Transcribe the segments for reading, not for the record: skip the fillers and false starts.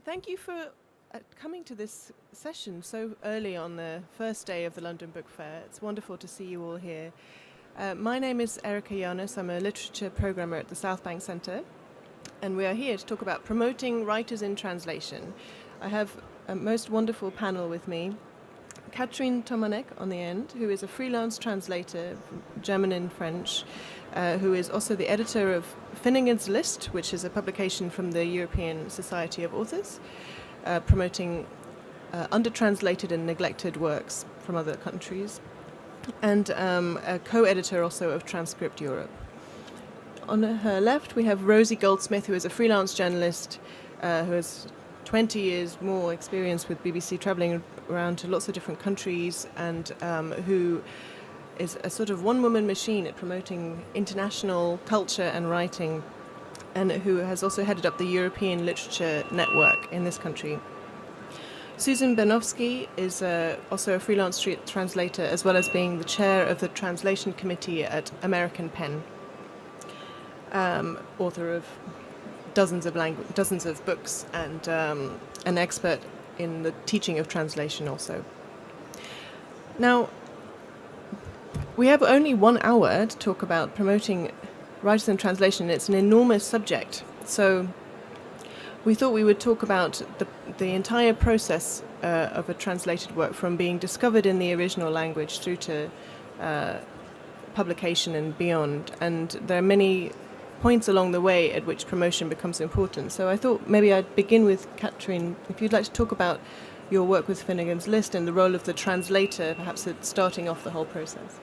Thank you for coming to this session so early on the first day of the London Book Fair. It's wonderful to see you all here. My name is Erica Janus. I'm a literature programmer at the South Bank Centre, and we are here to talk about promoting writers in translation. I have a most wonderful panel with me. Kathrin Thomaneck on the end, who is a freelance translator, German and French, who is also the editor of Finnegans List, which is a publication from the European Society of Authors, promoting under-translated and neglected works from other countries, and a co-editor also of Transcript Europe. On her left, we have Rosie Goldsmith, who is a freelance journalist who has 20 years more experience with BBC, travelling around to lots of different countries, and who is a sort of one-woman machine at promoting international culture and writing, and who has also headed up the European Literature Network in this country. Susan Bernofsky is also a freelance translator, as well as being the chair of the translation committee at American Pen, author of dozens of books, and an expert in the teaching of translation also. Now, we have only 1 hour to talk about promoting writers in translation. It's an enormous subject, so we thought we would talk about the entire process of a translated work, from being discovered in the original language through to publication and beyond. And there are many points along the way at which promotion becomes important. So I thought maybe I'd begin with Kathrin. If you'd like to talk about your work with Finnegans List and the role of the translator, perhaps at starting off the whole process.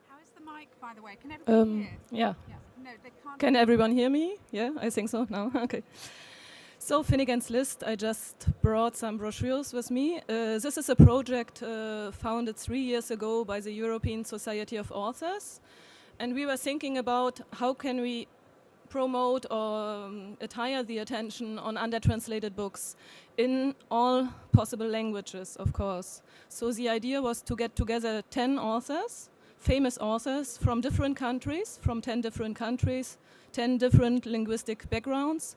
How is the mic, by the way? Can everyone hear? Yeah. No, they can't. Can everyone hear me? Yeah, I think so now. Okay. So Finnegans List, I just brought some brochures with me. This is a project founded 3 years ago by the European Society of Authors. And we were thinking about how can we promote or attire the attention on under-translated books in all possible languages, of course. So the idea was to get together 10 authors, famous authors from different countries, from 10 different countries, 10 different linguistic backgrounds.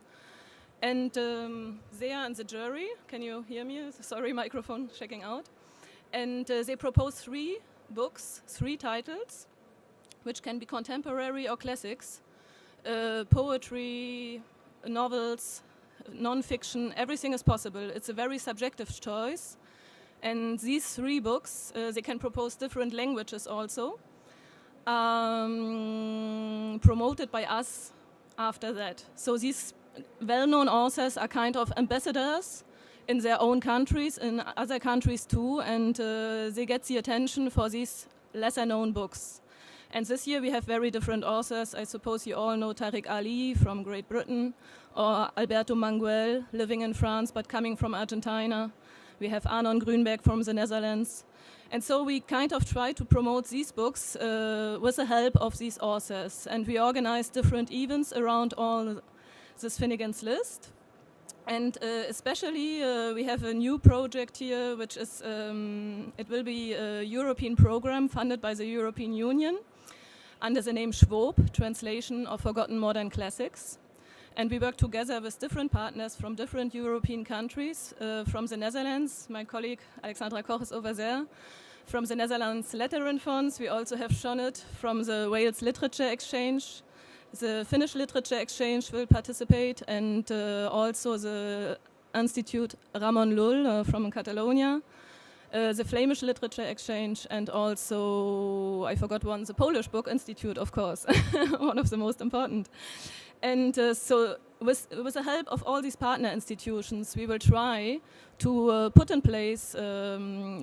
And they are in the jury. Can you hear me? Sorry, microphone checking out. And they propose 3 books, 3 titles, which can be contemporary or classics, poetry, novels, non-fiction, everything is possible. It's a very subjective choice. And these 3 books, they can propose different languages also, promoted by us after that. So these well-known authors are kind of ambassadors in their own countries, in other countries too, and they get the attention for these lesser-known books. And this year we have very different authors. I suppose you all know Tariq Ali from Great Britain, or Alberto Manguel, living in France but coming from Argentina. We have Arnon Grünberg from the Netherlands. And so we kind of try to promote these books with the help of these authors. And we organize different events around all this Finnegans List. And especially we have a new project here, which is, it will be a European program funded by the European Union under the name Schwartz, Translation of Forgotten Modern Classics. And we work together with different partners from different European countries. From the Netherlands, my colleague Alexandra Koch is over there. From the Netherlands Lateran Funds, we also have Shonit from the Wales Literature Exchange. The Finnish Literature Exchange will participate, and also the Institute Ramon Llull from Catalonia. The Flemish Literature Exchange, and also, I forgot one, the Polish Book Institute, of course, one of the most important. And so with the help of all these partner institutions, we will try to put in place a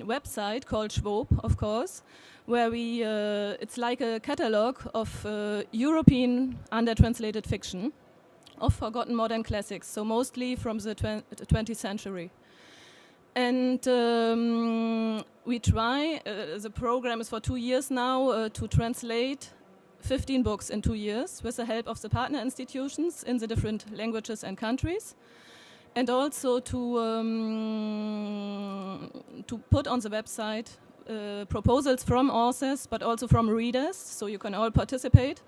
website called Schwartz, of course, where we, it's like a catalog of European under-translated fiction of forgotten modern classics, so mostly from the 20th century. And we try, the program is for 2 years now, to translate 15 books in 2 years with the help of the partner institutions in the different languages and countries. And also to put on the website proposals from authors, but also from readers, so you can all participate,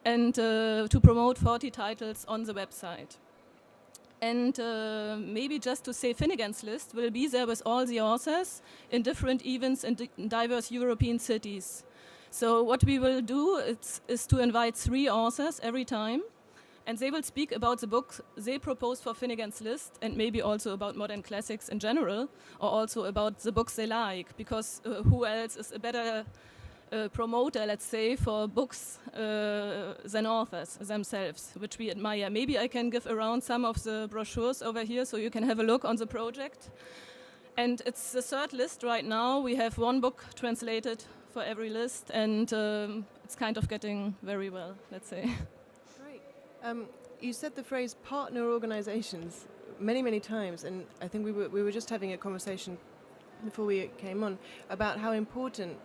and to promote 40 titles on the website. And maybe just to say, Finnegans List will be there with all the authors in different events in diverse European cities. So what we will do is to invite 3 authors every time, and they will speak about the book they propose for Finnegans List, and maybe also about modern classics in general, or also about the books they like, because who else is a better promoter, let's say, for books than authors themselves, which we admire. Maybe I can give around some of the brochures over here so you can have a look on the project. And it's the 3rd list right now. We have 1 book translated for every list, and it's kind of getting very well, let's say. Great. You said the phrase partner organizations many, many times, and I think we were just having a conversation before we came on about how important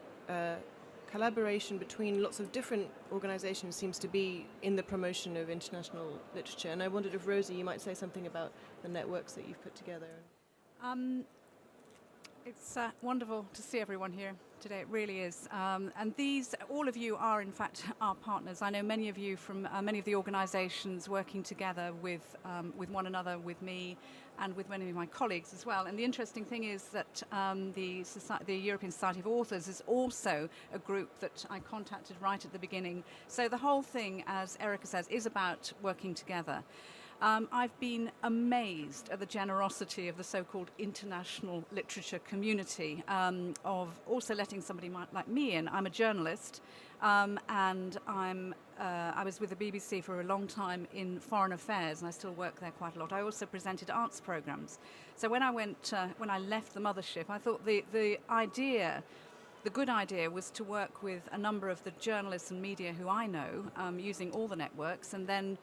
collaboration between lots of different organizations seems to be in the promotion of international literature. And I wondered if, Rosie, you might say something about the networks that you've put together. It's wonderful to see everyone here today. It really is. And all of you are, in fact, our partners. I know many of you from many of the organizations working together with one another, with me, and with many of my colleagues as well. And the interesting thing is that the European Society of Authors is also a group that I contacted right at the beginning. So the whole thing, as Erica says, is about working together. I've been amazed at the generosity of the so-called international literature community, of also letting somebody like me in. I'm a journalist, and I was with the BBC for a long time in foreign affairs, and I still work there quite a lot. I also presented arts programs. So when I left the mothership, I thought the good idea was to work with a number of the journalists and media who I know, using all the networks, and then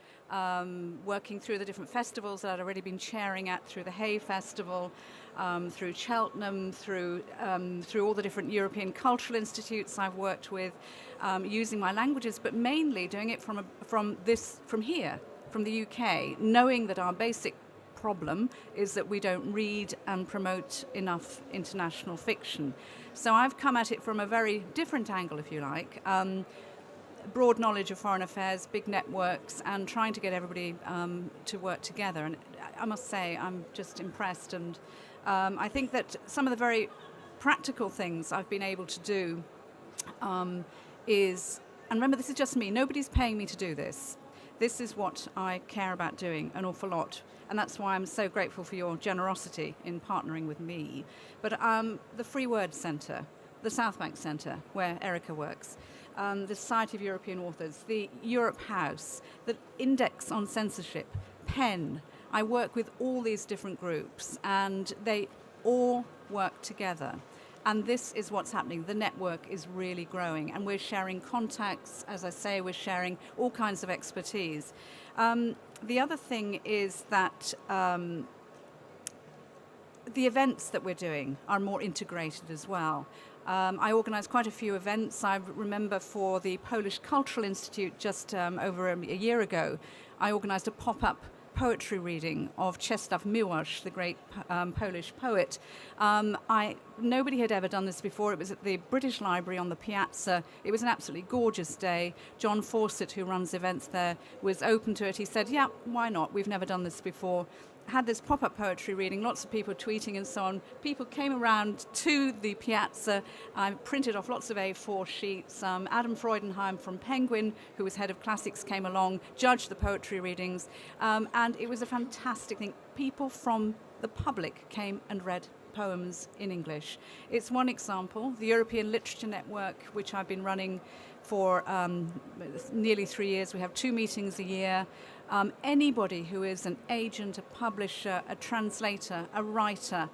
working through the different festivals that I'd already been chairing at, through the Hay Festival, through Cheltenham, through all the different European cultural institutes I've worked with, using my languages, but mainly doing it from here, from the UK, knowing that our basic problem is that we don't read and promote enough international fiction. So I've come at it from a very different angle, if you like. Broad knowledge of foreign affairs, big networks, and trying to get everybody to work together. And I must say, I'm just impressed. And I think that some of the very practical things I've been able to do is, and remember, this is just me. Nobody's paying me to do this. This is what I care about doing an awful lot. And that's why I'm so grateful for your generosity in partnering with me. But the Free Word Centre, the South Bank Centre, where Erica works, the Society of European Authors, the Europe House, the Index on Censorship, PEN. I work with all these different groups, and they all work together. And this is what's happening. The network is really growing, and we're sharing contacts. As I say, we're sharing all kinds of expertise. The other thing is that the events that we're doing are more integrated as well. I organised quite a few events. I remember for the Polish Cultural Institute just over a year ago, I organised a pop-up poetry reading of Czesław Miłosz, the great Polish poet. Nobody had ever done this before. It was at the British Library on the Piazza. It was an absolutely gorgeous day. John Fawcett, who runs events there, was open to it. He said, yeah, why not? We've never done this before. Had this pop-up poetry reading, lots of people tweeting and so on. People came around to the Piazza. I printed off lots of A4 sheets. Adam Freudenheim from Penguin, who was head of classics, came along, judged the poetry readings, and it was a fantastic thing. People from the public came and read poems in English. It's one example. The European Literature Network, which I've been running for nearly 3 years. We have 2 meetings a year. Anybody who is an agent, a publisher, a translator, a writer,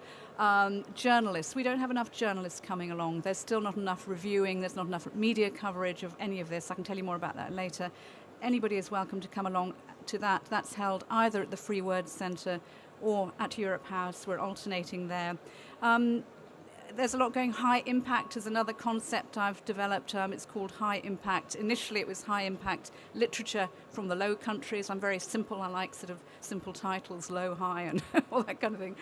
journalists. We don't have enough journalists coming along. There's still not enough reviewing. There's not enough media coverage of any of this. I can tell you more about that later. Anybody is welcome to come along to that. That's held either at the Free Word Centre or at Europe House. We're alternating there. There's a lot going. High impact is another concept I've developed. It's called high impact. Initially, it was high impact literature from the Low Countries. I'm very simple. I like sort of simple titles, low, high, and all that kind of thing.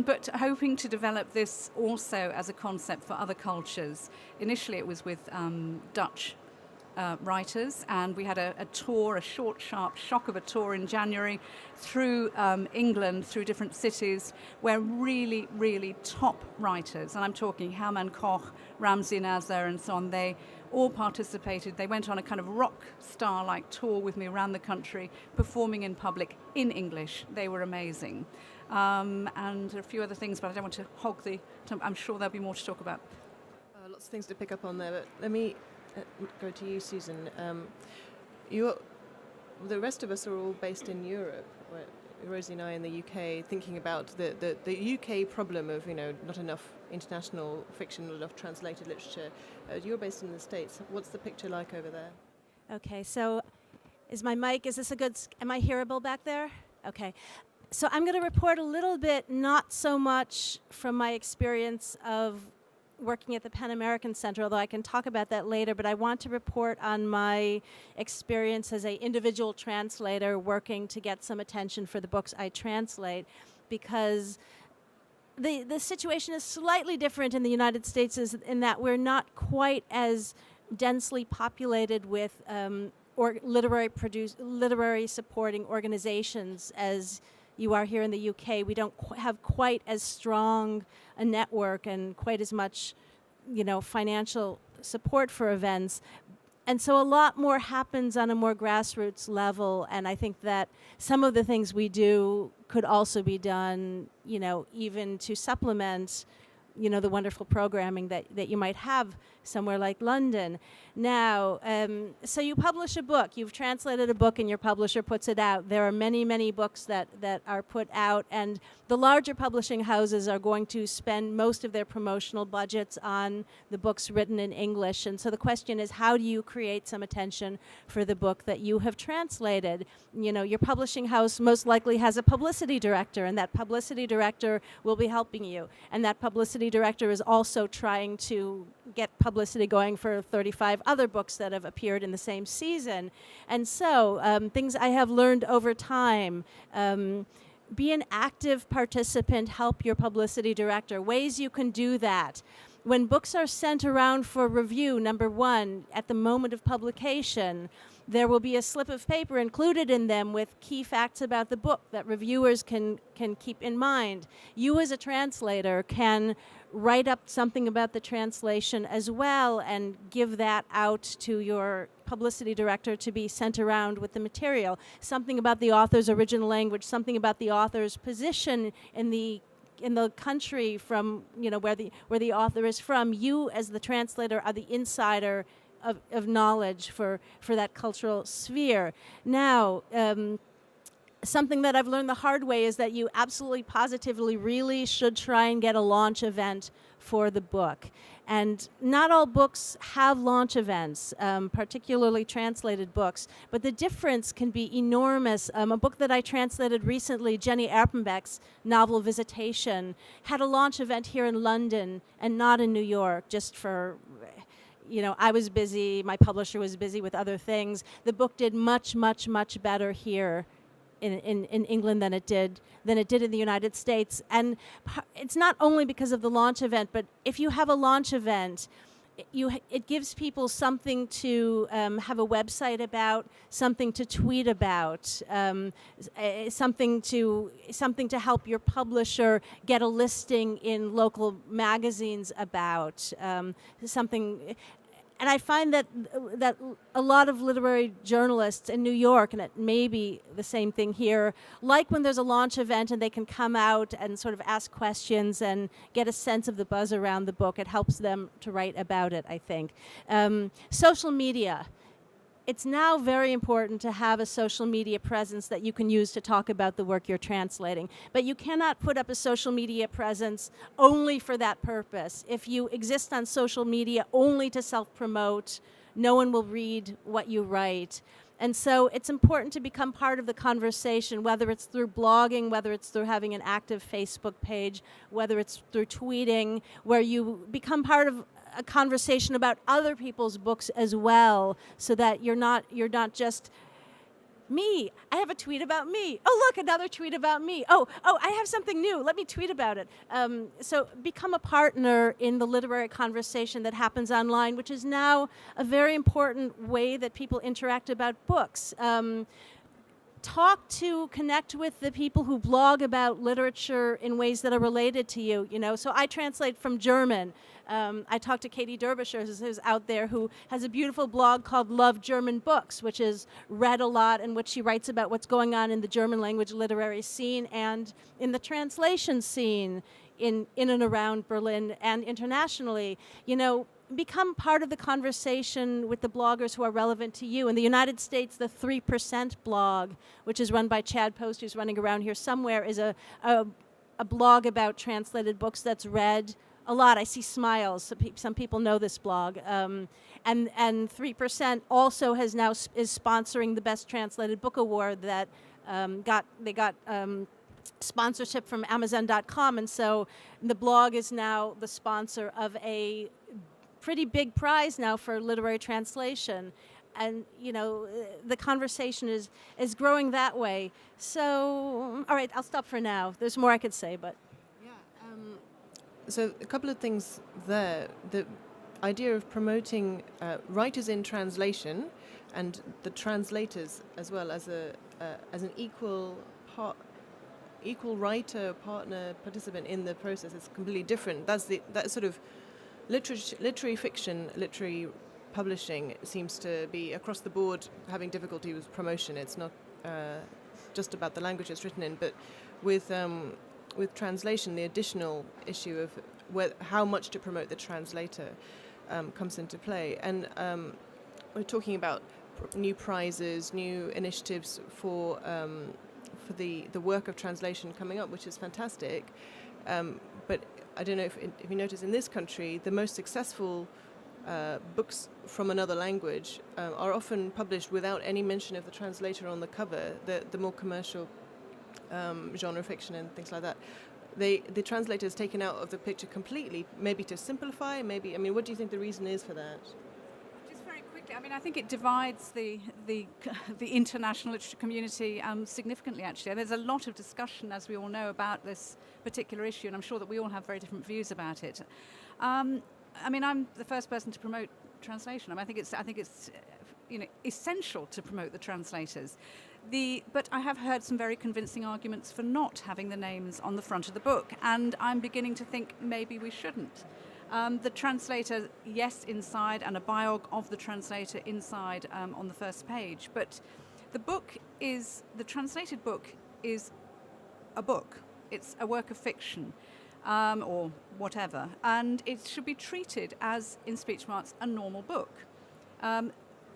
But hoping to develop this also as a concept for other cultures. Initially, it was with Dutch writers, and we had a tour, a short, sharp shock of a tour in January through England, through different cities, where really, really top writers, and I'm talking Hermann Koch, Ramzi Nasser, and so on, they all participated. They went on a kind of rock star-like tour with me around the country, performing in public in English. They were amazing. And a few other things, but I don't want to hog the... I'm sure there'll be more to talk about. Lots of things to pick up on there, but let me go to you, Susan. The rest of us are all based in Europe, where Rosie and I in the UK, thinking about the UK problem of, not enough international fiction, not enough translated literature. You're based in the States. What's the picture like over there? Okay, so is my mic, am I hearable back there? Okay. So I'm going to report a little bit, not so much from my experience of working at the Pan American Center, although I can talk about that later, but I want to report on my experience as an individual translator working to get some attention for the books I translate, because the situation is slightly different in the United States in that we're not quite as densely populated with literary supporting organizations as you are here in the UK. We don't have quite as strong a network and quite as much, financial support for events. And so a lot more happens on a more grassroots level, and I think that some of the things we do could also be done, even to supplement, the wonderful programming that you might have somewhere like London. Now, so you publish a book, you've translated a book and your publisher puts it out. There are many, many books that are put out, and the larger publishing houses are going to spend most of their promotional budgets on the books written in English. And so the question is, how do you create some attention for the book that you have translated? Your publishing house most likely has a publicity director, and that publicity director will be helping you. And that publicity director is also trying to get publicity going for 35 other books that have appeared in the same season. And so things I have learned over time, be an active participant, help your publicity director. Ways you can do that. When books are sent around for review, number one, at the moment of publication, there will be a slip of paper included in them with key facts about the book that reviewers can keep in mind. You as a translator can write up something about the translation as well and give that out to your publicity director to be sent around with the material. Something about the author's original language, something about the author's position in the country from where the author is from. You as the translator are the insider of knowledge for that cultural sphere. Now, something that I've learned the hard way is that you absolutely positively really should try and get a launch event for the book. And not all books have launch events, particularly translated books, but the difference can be enormous. A book that I translated recently, Jenny Erpenbeck's novel Visitation, had a launch event here in London and not in New York, just for... I was busy, my publisher was busy with other things. The book did much, much, much better here in England than it did in the United States. And it's not only because of the launch event, but if you have a launch event, it gives people something to have a website about, something to tweet about, something to help your publisher get a listing in local magazines about, something. And I find that a lot of literary journalists in New York, and it may be the same thing here, like when there's a launch event and they can come out and sort of ask questions and get a sense of the buzz around the book. It helps them to write about it, I think. Social media. It's now very important to have a social media presence that you can use to talk about the work you're translating. But you cannot put up a social media presence only for that purpose. If you exist on social media only to self-promote, no one will read what you write. And so it's important to become part of the conversation, whether it's through blogging, whether it's through having an active Facebook page, whether it's through tweeting, where you become part of a conversation about other people's books as well, so that you're not just Me. I have a tweet about me. Oh, look, another tweet about me. Oh, I have something new. Let me tweet about it. So become a partner in the literary conversation that happens online, which is now a very important way that people interact about books. Connect with the people who blog about literature in ways that are related to you. So I translate from German. I talked to Katie Derbyshire, who's out there, who has a beautiful blog called Love German Books, which is read a lot, in which she writes about what's going on in the German language literary scene and in the translation scene in and around Berlin and internationally. Become part of the conversation with the bloggers who are relevant to you. In the United States, the 3% blog, which is run by Chad Post, who's running around here somewhere, is a blog about translated books that's read a lot. I see smiles. Some people know this blog. And 3% also is sponsoring the Best Translated Book Award that they got sponsorship from Amazon.com. And so the blog is now the sponsor of a pretty big prize now for literary translation. And, the conversation is growing that way. So, all right, I'll stop for now. There's more I could say, but... So a couple of things there. The idea of promoting writers in translation and the translators as well as an equal writer, partner, participant in the process is completely different. That sort of literary fiction, literary publishing seems to be across the board having difficulty with promotion. It's not just about the language it's written in, but with translation, the additional issue of how much to promote the translator comes into play. And we're talking about new prizes, new initiatives for the work of translation coming up, which is fantastic. But I don't know if you notice in this country, the most successful books from another language are often published without any mention of the translator on the cover, the more commercial genre fiction and things like that. The translator is taken out of the picture completely, maybe to simplify, what do you think the reason is for that? Just very quickly, I think it divides the international literature community significantly, actually. And there's a lot of discussion, as we all know, about this particular issue, and I'm sure that we all have very different views about it. I'm the first person to promote translation. I think it's essential to promote the translators. But I have heard some very convincing arguments for not having the names on the front of the book, and I'm beginning to think maybe we shouldn't. The translator, yes, inside, and a biog of the translator inside on the first page, but the translated book is a book. It's a work of fiction. Or whatever, and it should be treated as, in speech marks, a normal book.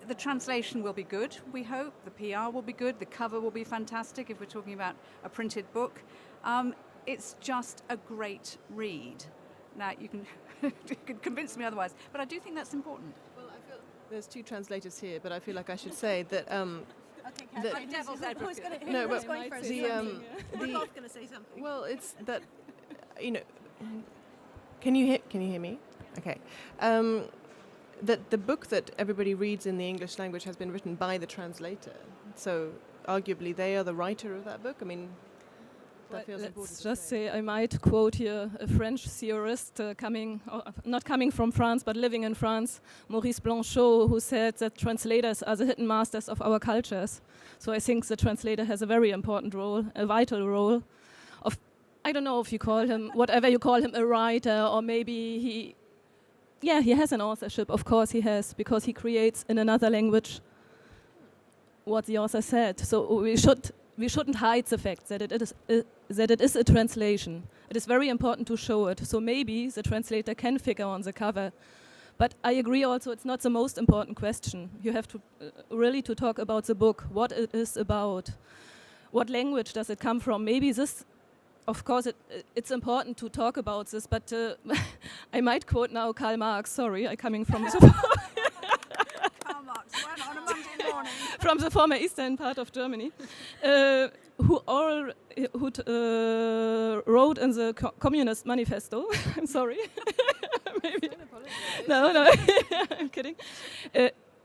The translation will be good, we hope. The PR will be good. The cover will be fantastic if we're talking about a printed book. It's just a great read. Now, you can convince me otherwise, but I do think that's important. Well, I feel there's two translators here, but I feel like I should say that... devil's advocate. Who's going first? We're both going to say something. Well, it's that... Can you hear me? Okay. That the book that everybody reads in the English language has been written by the translator. So arguably they are the writer of that book. That feels important. Let's just say I might quote here a French theorist not coming from France but living in France, Maurice Blanchot, who said that translators are the hidden masters of our cultures. So I think the translator has a very important role, a vital role. I don't know if you call him, whatever you call him, a writer, or maybe he has an authorship. Of course he has, because he creates in another language what the author said. So we shouldn't hide the fact that it is a translation. It is very important to show it. So maybe the translator can figure on the cover. But I agree also it's not the most important question. You have to really to talk about the book, what it is about, what language does it come from. Maybe this... Of course, it's important to talk about this, but I might quote now Karl Marx. Sorry, I'm coming from Karl Marx, on a Monday morning. From the former eastern part of Germany, who wrote in the Communist Manifesto. I'm sorry. Maybe. No, I'm kidding.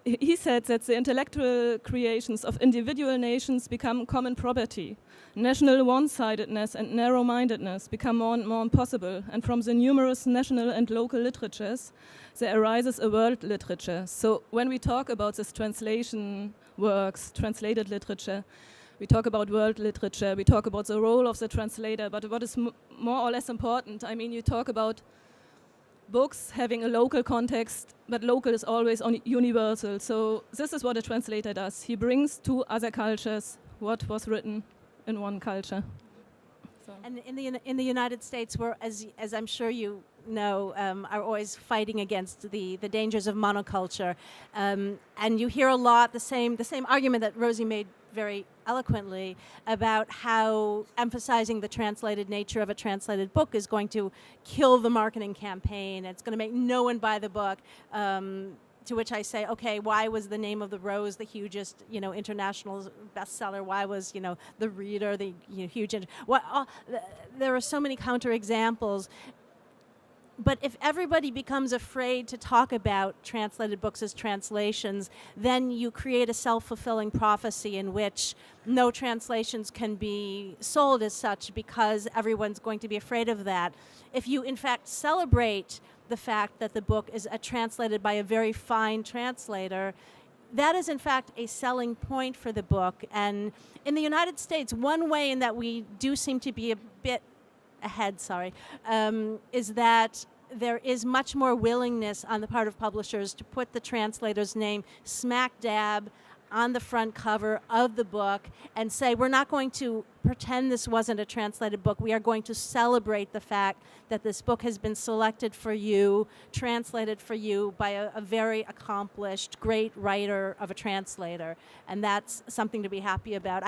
he said that the intellectual creations of individual nations become common property. National one-sidedness and narrow-mindedness become more and more impossible, and from the numerous national and local literatures, there arises a world literature. So when we talk about this translation works, translated literature, we talk about world literature, we talk about the role of the translator, but what is more or less important, I mean, you talk about books having a local context, but local is always universal. So this is what a translator does. He brings to other cultures what was written in one culture. So. And in the United States, we're, as I'm sure you know, are always fighting against the dangers of monoculture. And you hear a lot the same argument that Rosie made very eloquently about how emphasizing the translated nature of a translated book is going to kill the marketing campaign. It's going to make no one buy the book. To which I say, okay, why was The Name of the Rose the hugest, international bestseller? Why was, The Reader the huge? There are so many counterexamples. But if everybody becomes afraid to talk about translated books as translations, then you create a self-fulfilling prophecy in which no translations can be sold as such because everyone's going to be afraid of that. If you, in fact, celebrate the fact that the book is translated by a very fine translator, that is, in fact, a selling point for the book. And in the United States, one way in that we do seem to be a bit ahead, is that there is much more willingness on the part of publishers to put the translator's name smack dab on the front cover of the book and say, we're not going to pretend this wasn't a translated book. We are going to celebrate the fact that this book has been selected for you, translated for you by a very accomplished, great writer of a translator. And that's something to be happy about.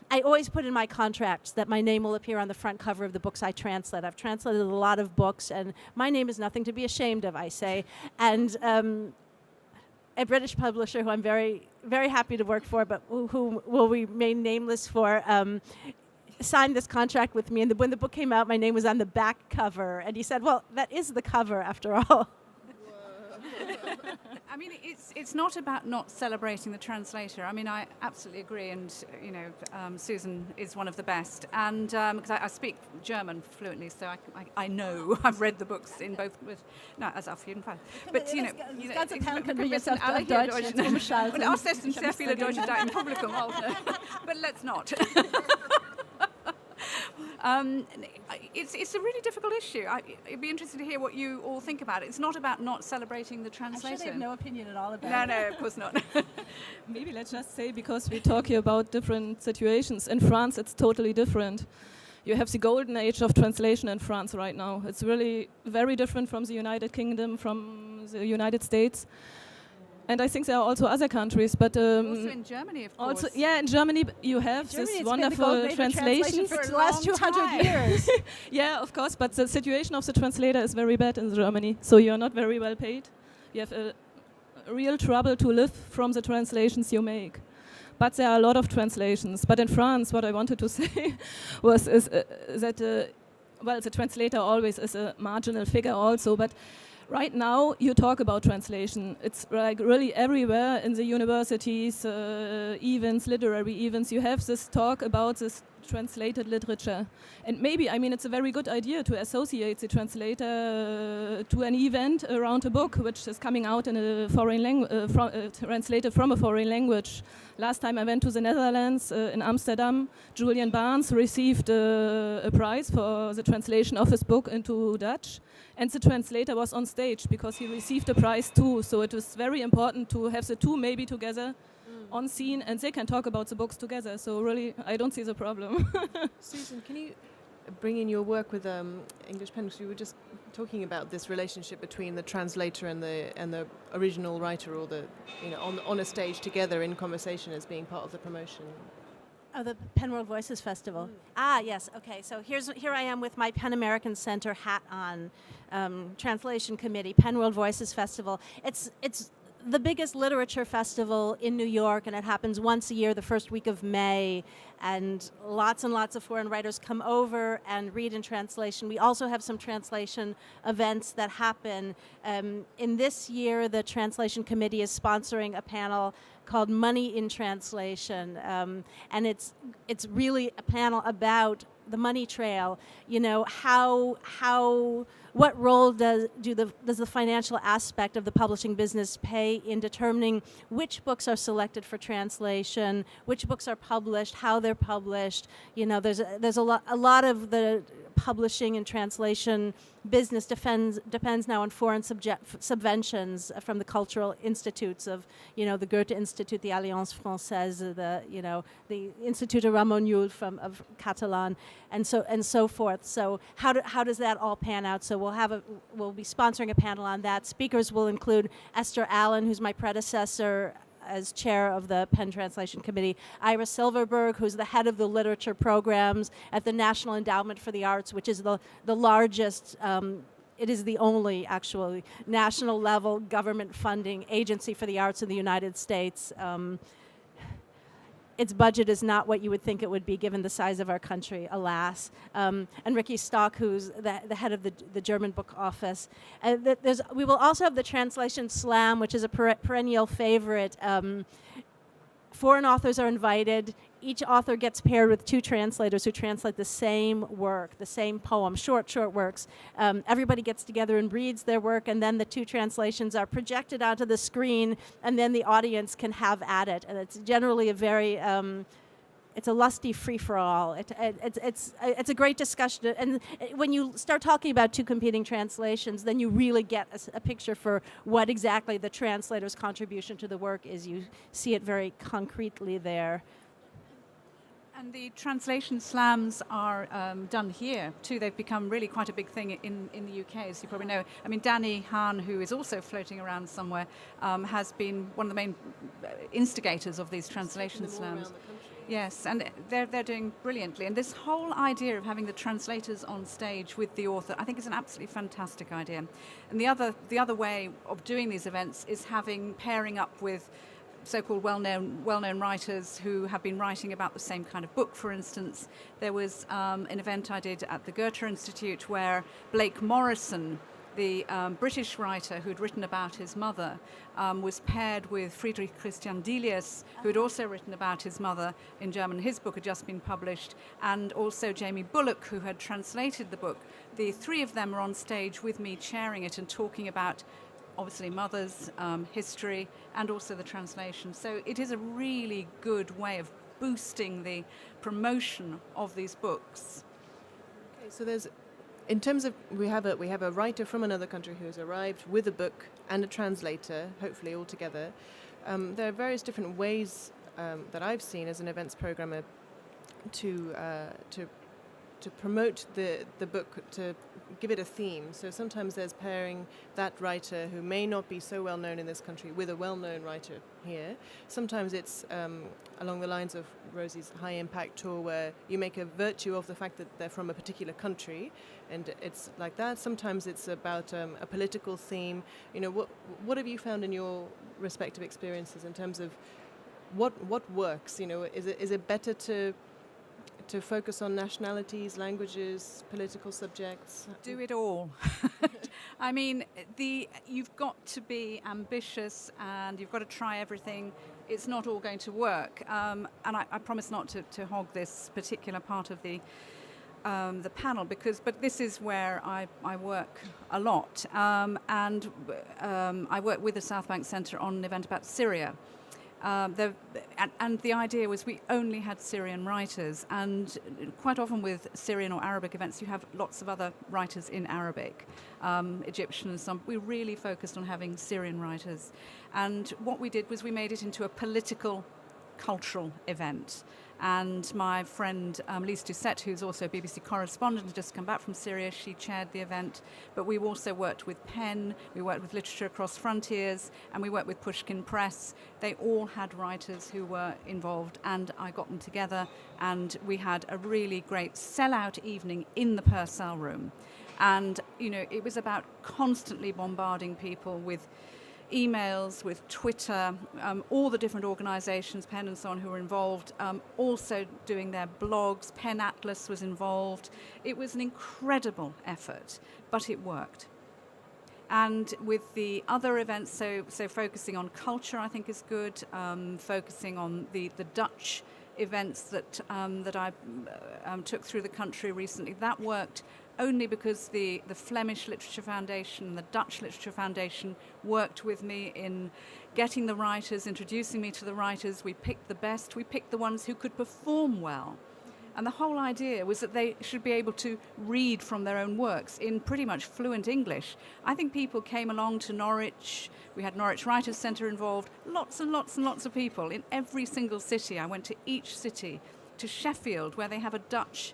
I always put in my contracts that my name will appear on the front cover of the books I translate. I've translated a lot of books, and my name is nothing to be ashamed of, I say. And a British publisher who I'm very, very happy to work for, but who will remain nameless for, signed this contract with me. And when the book came out, my name was on the back cover. And he said, well, that is the cover after all. I mean, it's not about not celebrating the translator. I mean, I absolutely agree, and Susan is one of the best. And because I speak German fluently, so I know I've read the books in both. Also auf jeden Fall. But das ganze Panel können wir jetzt auf Deutsch umschalten. Und außerdem sehr viele Deutsche da im Publikum auch. But let's not. It's a really difficult issue. It'd be interesting to hear what you all think about it. It's not about not celebrating the translator. I'm sure they have no opinion at all about it. No, of course not. Maybe let's just say, because we talk here about different situations. In France, it's totally different. You have the golden age of translation in France right now. It's really very different from the United Kingdom, from the United States. And I think there are also other countries, but also in Germany, of course. Also, yeah, in Germany you have this wonderful translation for the last 200 years. Yeah, of course, but the situation of the translator is very bad in Germany. So you're not very well paid. You have a real trouble to live from the translations you make. But there are a lot of translations. But in France, what I wanted to say is that the translator always is a marginal figure also, but right now, you talk about translation. It's like really everywhere in the universities, events, literary events, you have this talk about this translated literature. And maybe, I mean, it's a very good idea to associate the translator to an event around a book which is coming out in a foreign language, translated from a foreign language. Last time I went to the Netherlands, in Amsterdam, Julian Barnes received a prize for the translation of his book into Dutch. And the translator was on stage because he received a prize too. So it was very important to have the two maybe together on scene, and they can talk about the books together. So really, I don't see the problem. Susan, can you bring in your work with English Pen? Because you were just talking about this relationship between the translator and the original writer, or on a stage together in conversation as being part of the promotion. Oh, the Penn World Voices Festival. Ah, yes. Okay, so here I am with my Penn American Center hat on, translation committee, Penn World Voices Festival. It's the biggest literature festival in New York, and it happens once a year, the first week of May, and lots of foreign writers come over and read in translation. We also have some translation events that happen. In this year, the Translation Committee is sponsoring a panel called Money in Translation, and it's really a panel about the money trail. You know, what role does the financial aspect of the publishing business play in determining which books are selected for translation, which books are published, how they're published? You know, there's a lot of the publishing and translation business depends now on foreign subventions from the cultural institutes of, you know, the Goethe Institute, the Alliance Française, the Institut Ramon Llull of Catalan, and so forth. So how does that all pan out? So we'll be sponsoring a panel on that. Speakers will include Esther Allen, who's my predecessor as chair of the Penn Translation Committee, Ira Silverberg, who's the head of the literature programs at the National Endowment for the Arts, which is the largest, it is the only actually national level government funding agency for the arts in the United States. Its budget is not what you would think it would be given the size of our country, alas. And Ricky Stock, who's the head of the German book office. We will also have the Translation Slam, which is a perennial favorite. Foreign authors are invited. Each author gets paired with two translators who translate the same work, the same poem, short works. Everybody gets together and reads their work, and then the two translations are projected onto the screen, and then the audience can have at it. And it's generally a very, it's a lusty free-for-all. It's a great discussion. And when you start talking about two competing translations, then you really get a picture for what exactly the translator's contribution to the work is. You see it very concretely there. And the translation slams are done here too. They've become really quite a big thing in the UK, as you probably know. I mean, Danny Hahn, who is also floating around somewhere, has been one of the main instigators of these translation slams. Yes, and they're doing brilliantly. And this whole idea of having the translators on stage with the author, I think, is an absolutely fantastic idea. And the other way of doing these events is pairing up with so-called well-known writers who have been writing about the same kind of book. For instance, there was an event I did at the Goethe Institute where Blake Morrison, the British writer who had written about his mother, was paired with Friedrich Christian Delius, who had also written about his mother in German. His book had just been published, and also Jamie Bullock, who had translated the book. The three of them are on stage with me chairing it and talking about obviously mothers, history, and also the translation. So it is a really good way of boosting the promotion of these books. Okay, so there's, in terms of, we have a writer from another country who has arrived with a book and a translator, hopefully all together. There are various different ways that I've seen as an events programmer to promote the book, to give it a theme. So sometimes there's pairing that writer who may not be so well known in this country with a well-known writer here. Sometimes it's along the lines of Rosie's high impact tour, where you make a virtue of the fact that they're from a particular country, and it's like that. Sometimes it's about a political theme. You know, what have you found in your respective experiences in terms of what works? You know, is it better to focus on nationalities, languages, political subjects? Do it all. I mean, you've got to be ambitious and you've got to try everything. It's not all going to work. And I promise not to hog this particular part of the panel, but this is where I work a lot. And I work with the South Bank Centre on an event about Syria. And the idea was we only had Syrian writers, and quite often with Syrian or Arabic events you have lots of other writers in Arabic, Egyptian and some. We really focused on having Syrian writers, and what we did was we made it into a political, cultural event. And my friend Lise Doucette, who's also a BBC correspondent, has just come back from Syria. She chaired the event. But we also worked with Penn, we worked with Literature Across Frontiers, and we worked with Pushkin Press. They all had writers who were involved, and I got them together, and we had a really great sellout evening in the Purcell Room. And, you know, it was about constantly bombarding people with emails, with Twitter, all the different organisations, PEN and so on, who were involved, also doing their blogs. PEN Atlas was involved. It was an incredible effort, but it worked. And with the other events, so focusing on culture, I think is good. Focusing on the Dutch events that I took through the country recently, that worked only because the Flemish Literature Foundation, the Dutch Literature Foundation worked with me in getting the writers, introducing me to the writers. We picked the best. We picked the ones who could perform well. And the whole idea was that they should be able to read from their own works in pretty much fluent English. I think people came along to Norwich. We had Norwich Writers' Centre involved. Lots and lots and lots of people in every single city. I went to each city, to Sheffield, where they have a Dutch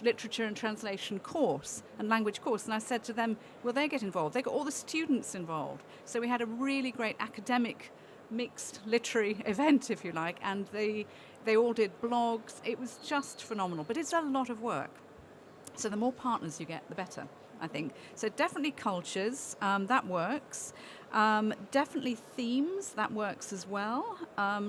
literature and translation course and language course. And I said to them, will they get involved? They got all the students involved. So we had a really great academic mixed literary event, if you like, and they all did blogs. It was just phenomenal, but it's a lot of work. So the more partners you get, the better, I think. So definitely cultures, that works. Definitely themes, that works as well.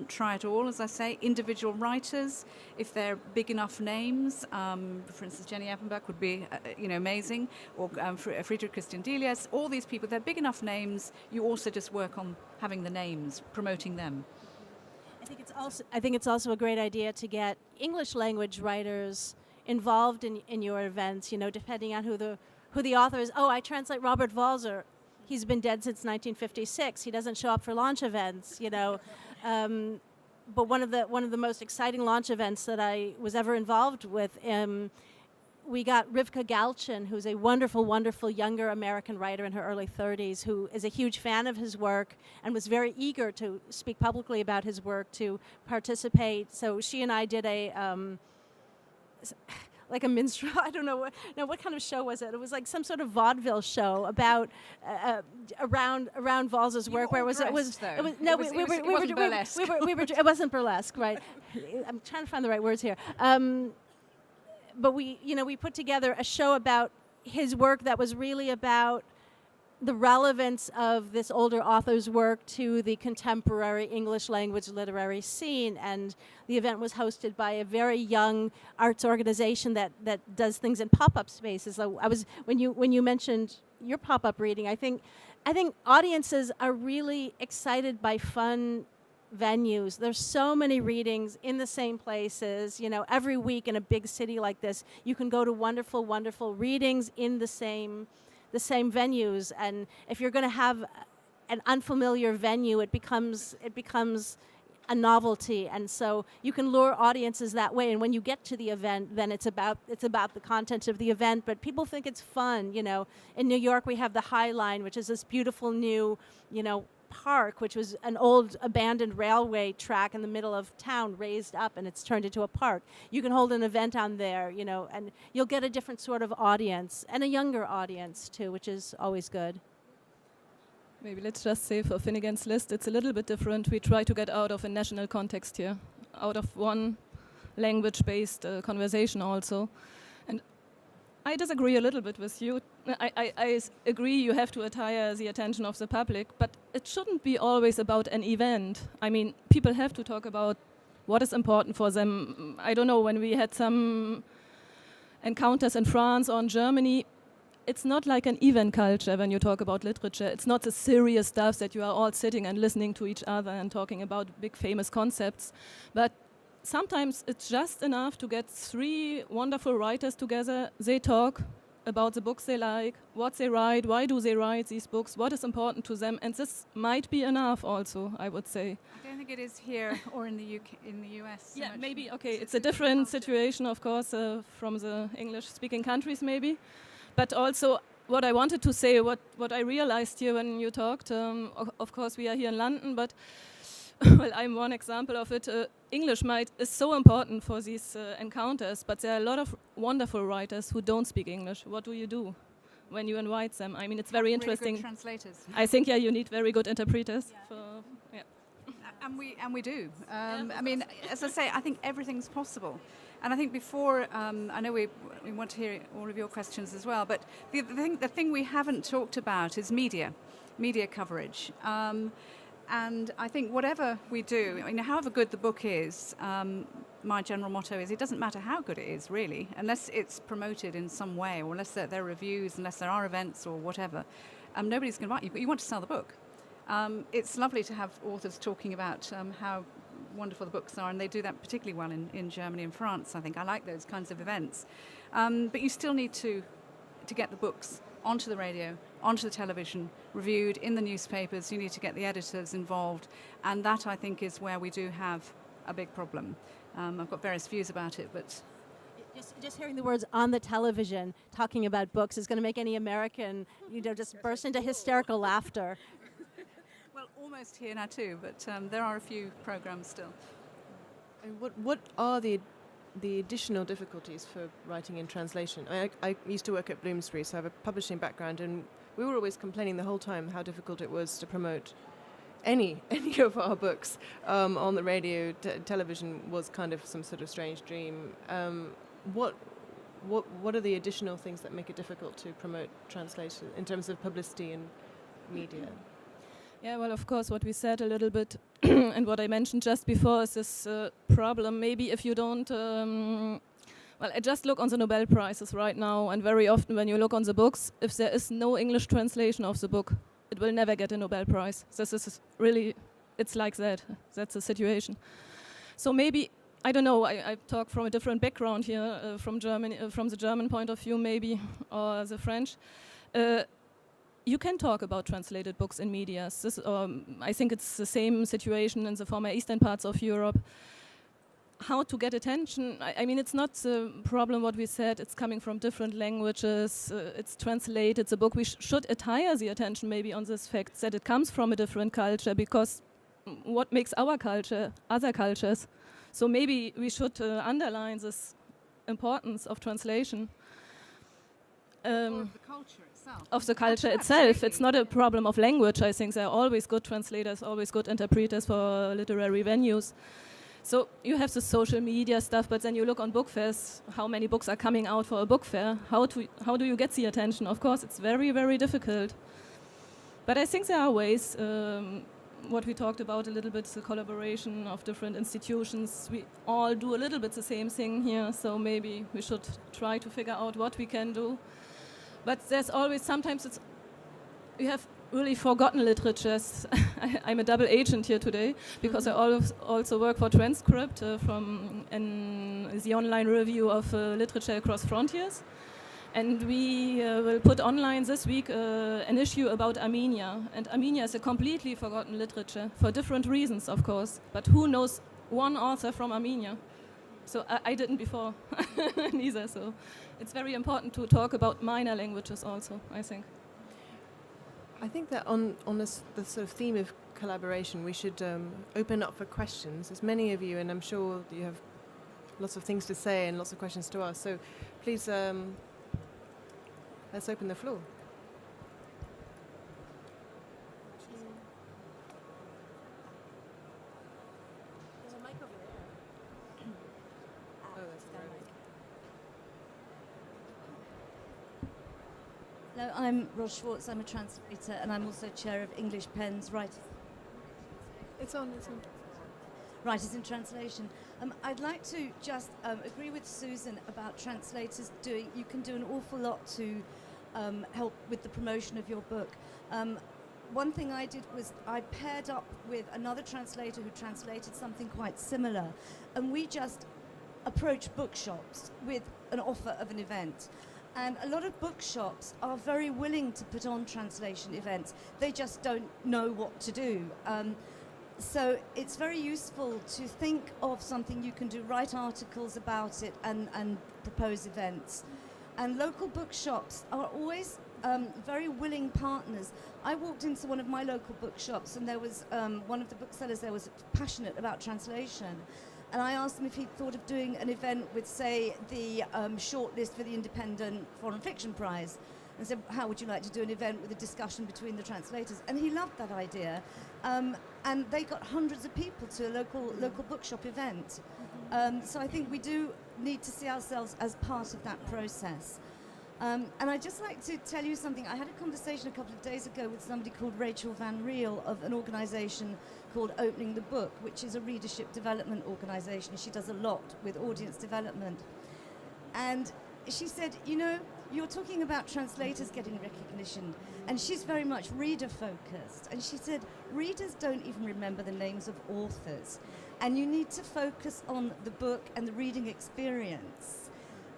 Try it all, as I say. Individual writers, if they're big enough names, for instance, Jenny Eppenbach would be, amazing, or Friedrich Christian Delius. All these people, they're big enough names. You also just work on having the names, promoting them. I think it's also a great idea to get English language writers involved in your events. Depending on who the author is. Oh, I translate Robert Walser. He's been dead since 1956. He doesn't show up for launch events. But one of the most exciting launch events that I was ever involved with. We got Rivka Galchen, who's a wonderful, wonderful younger American writer in her early 30s, who is a huge fan of his work and was very eager to speak publicly about his work, to participate. So she and I did like a minstrel, I don't know, what kind of show was it? It was like some sort of vaudeville show about around Walser's work. Where it wasn't burlesque, right? I'm trying to find the right words here. But we put together a show about his work that was really about the relevance of this older author's work to the contemporary English language literary scene. And the event was hosted by a very young arts organization that does things in pop-up spaces. So when you mentioned your pop-up reading, I think audiences are really excited by fun venues. There's so many readings in the same places. Every week in a big city like this, you can go to wonderful, wonderful readings in the same venues. And if you're going to have an unfamiliar venue, it becomes a novelty. And so you can lure audiences that way. And when you get to the event, then it's about the content of the event. But people think it's fun. In New York, we have the High Line, which is this beautiful new, park, which was an old abandoned railway track in the middle of town, raised up, and it's turned into a park. You can hold an event on there, and you'll get a different sort of audience, and a younger audience too, which is always good. Maybe let's just say for Finnegans List, it's a little bit different. We try to get out of a national context here, out of one language-based conversation also. And I disagree a little bit with you. I agree you have to attire the attention of the public, but it shouldn't be always about an event. I mean, people have to talk about what is important for them. I don't know, when we had some encounters in France or in Germany, it's not like an event culture when you talk about literature. It's not the serious stuff that you are all sitting and listening to each other and talking about big famous concepts. But sometimes it's just enough to get 3 wonderful writers together. They talk about the books they like, what they write, why do they write these books, what is important to them, and this might be enough also, I would say. I don't think it is here or in the UK, in the US. Yeah, maybe, okay, it's a different situation, of course, from the English-speaking countries maybe. But also, what I wanted to say, what I realized here when you talked, of course we are here in London, but well, I'm one example of it. English is so important for these encounters, but there are a lot of wonderful writers who don't speak English. What do you do when you invite them? I mean, it's very interesting. Really good translators. I think, you need very good interpreters. And we do. I mean, as I say, I think everything's possible. And I think before, I know we want to hear all of your questions as well, but the thing we haven't talked about is media. media coverage. And I think whatever we do, I mean, however good the book is, my general motto is it doesn't matter how good it is, really, unless it's promoted in some way, or unless there are reviews, unless there are events or whatever. Nobody's going to buy you, but you want to sell the book. It's lovely to have authors talking about how wonderful the books are, and they do that particularly well in Germany and France, I think. I like those kinds of events. But you still need to get the books onto the radio, onto the television, reviewed in the newspapers. You need to get the editors involved, and that, I think, is where we do have a big problem. I've got various views about it, but... Just hearing the words "on the television" talking about books is going to make any American, just burst into hysterical laughter. Well, almost here now too, but there are a few programs still. And what are the additional difficulties for writing in translation? I used to work at Bloomsbury, so I have a publishing background, and we were always complaining the whole time how difficult it was to promote any of our books on the radio. Television was kind of some sort of strange dream. What are the additional things that make it difficult to promote translation in terms of publicity and media? Yeah, well, of course, what we said a little bit and what I mentioned just before is this problem. Maybe if you don't... well, I just look on the Nobel Prizes right now, and very often when you look on the books, if there is no English translation of the book, it will never get a Nobel Prize. This is really... It's like that. That's the situation. So maybe... I don't know, I talk from a different background here, from Germany, from the German point of view maybe, or the French. You can talk about translated books in media. I think it's the same situation in the former eastern parts of Europe. How to get attention? I mean, it's not the problem what we said. It's coming from different languages. It's translated. The book, we should attire the attention maybe on this fact that it comes from a different culture, because what makes our culture other cultures? So maybe we should underline this importance of translation. Or of the culture itself. Of the culture itself. It's not a problem of language. I think there are always good translators, always good interpreters for literary venues. So you have the social media stuff, but then you look on book fairs, how many books are coming out for a book fair? How do you get the attention? Of course, it's very, very difficult. But I think there are ways. What we talked about a little bit, the collaboration of different institutions. We all do a little bit the same thing here, so maybe we should try to figure out what we can do. But there's always, sometimes we have really forgotten literatures. I'm a double agent here today, because I also work for Transcript in the online review of Literature Across Frontiers. And we will put online this week an issue about Armenia. And Armenia is a completely forgotten literature, for different reasons, of course. But who knows one author from Armenia? So I didn't before, neither. So it's very important to talk about minor languages also, I think. I think that on the sort of theme of collaboration, we should open up for questions. There's many of you, and I'm sure you have lots of things to say and lots of questions to ask. So please... let's open the floor. There's a mic over there. That's the mic. Hello, I'm Rosie Schwartz. I'm a translator, and I'm also chair of English Pens Writers in Translation. I'd like to just agree with Susan about translators doing. You can do an awful lot to help with the promotion of your book. One thing I did was I paired up with another translator who translated something quite similar, and we just approached bookshops with an offer of an event. And a lot of bookshops are very willing to put on translation events. They just don't know what to do. So it's very useful to think of something you can do, write articles about it and propose events. And local bookshops are always very willing partners. I walked into one of my local bookshops, and there was one of the booksellers there was passionate about translation. And I asked him if he'd thought of doing an event with, say, the shortlist for the Independent Foreign Fiction Prize. And said, how would you like to do an event with a discussion between the translators? And he loved that idea. And they got hundreds of people to a local bookshop event. So I think we do need to see ourselves as part of that process. And I'd just like to tell you something. I had a conversation a couple of days ago with somebody called Rachel Van Riel of an organisation called Opening the Book, which is a readership development organisation. She does a lot with audience development. And she said, you know, you're talking about translators getting recognition, and she's very much reader focused. And she said, readers don't even remember the names of authors. And you need to focus on the book and the reading experience.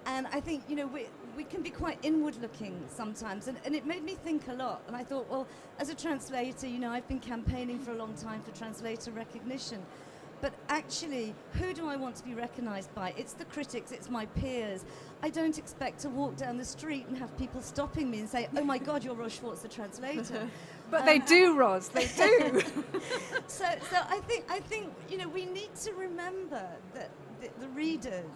And I think, you know, we can be quite inward looking sometimes, and it made me think a lot. And I thought, well, as a translator, you know, I've been campaigning for a long time for translator recognition. But actually, who do I want to be recognised by? It's the critics, it's my peers. I don't expect to walk down the street and have people stopping me and say, oh my God, you're Ross Schwartz, the translator. But they do, Ros, they do. So I think, you know, we need to remember that the readers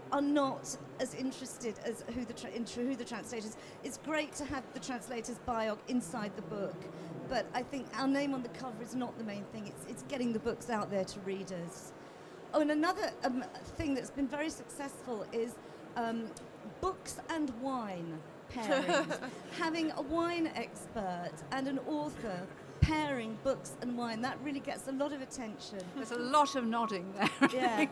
are not as interested as who the translators. It's great to have the translator's bio inside the book, but I think our name on the cover is not the main thing. It's getting the books out there to readers. Oh, and another thing that's been very successful is books and wine pairings. Having a wine expert and an author pairing books and wine, that really gets a lot of attention. There's a lot of nodding there. Yeah.